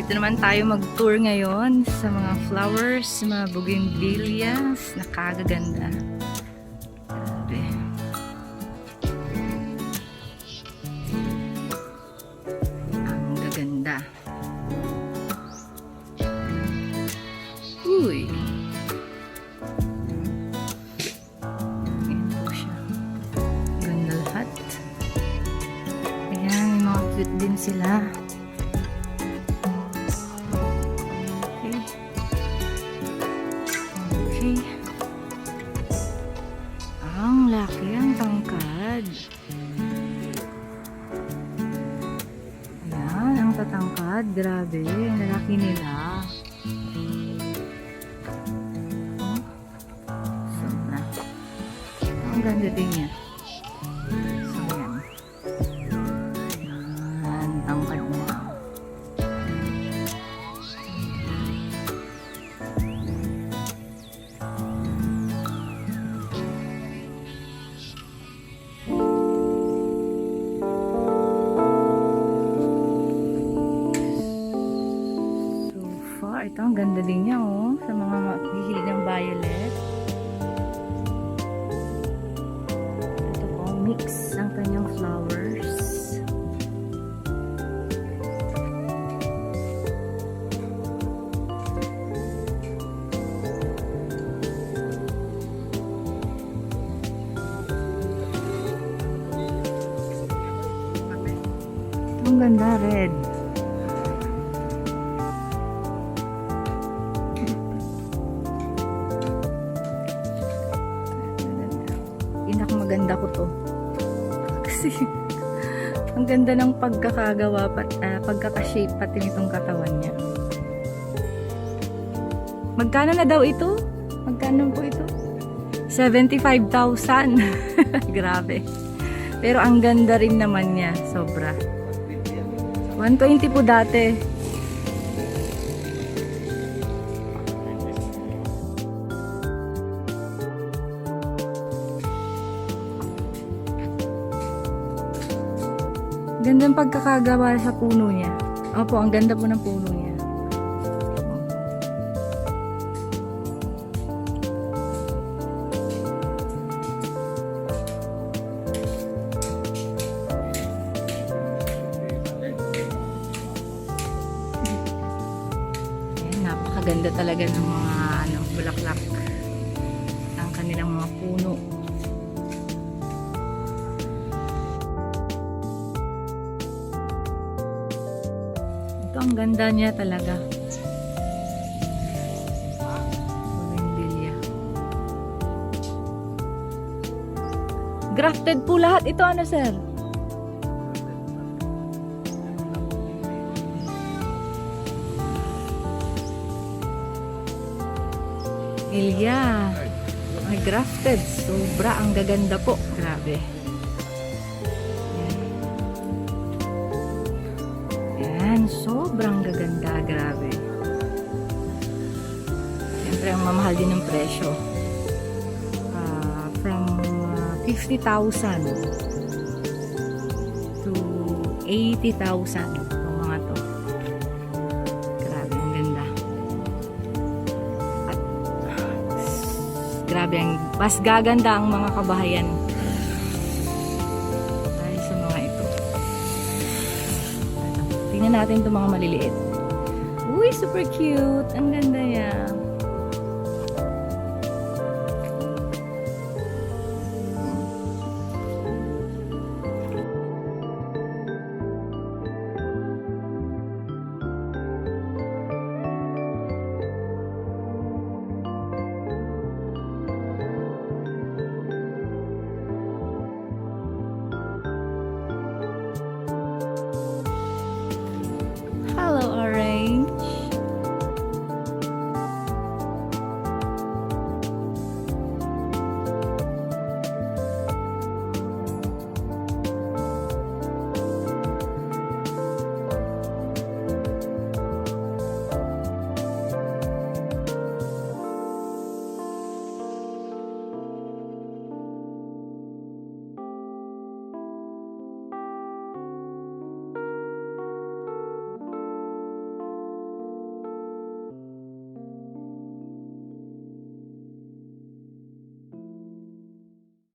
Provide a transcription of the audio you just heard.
Dito naman tayo mag-tour ngayon sa mga flowers, mga bougainvilleas na kagaganda. Grabe. Ang gaganda. Uy! Ayan po siya. Ganda lahat. Ayan, may mga cute din sila. Okay. Ang laki, ang tangkad. Ayan, ang tatangkad. Grabe, ang lalaki nila. Oh, sobra. Ang ganda din niya. So, ayan. Ayan, tangkad niya. Ito, ang ganda din niya, oh. Sa mga mahihilig ng violet. Ito po, mix ang kanyang flowers. Ang ganda, red. Maganda ko to kasi ang ganda ng pagkakagawa pagkaka-shape pati nitong katawan niya. Magkano na daw ito? Magkano po ito? 75,000. Grabe, pero ang ganda rin naman niya, sobra. 120 po dati. Gandang pagkakagawa sa puno niya. Opo, ang ganda po ng puno niya. Ayan, napakaganda talaga ng mga bulaklak ng kanilang mga puno. Ang ganda niya talaga. Bougainvillea. Grafted po lahat ito, ano sir? Ilya. May grafted. Sobra ang gaganda po. Grabe. Sobrang gaganda, grabe. Siyempre, ang mamahal din ng presyo. From 50,000 to 80,000 itong mga to. Grabe, ang ganda. At grabe, mas gaganda ang mga kabahayan dahil sa mga ito. Tingnan natin itong mga maliliit. Uy, super cute. Ang ganda yan.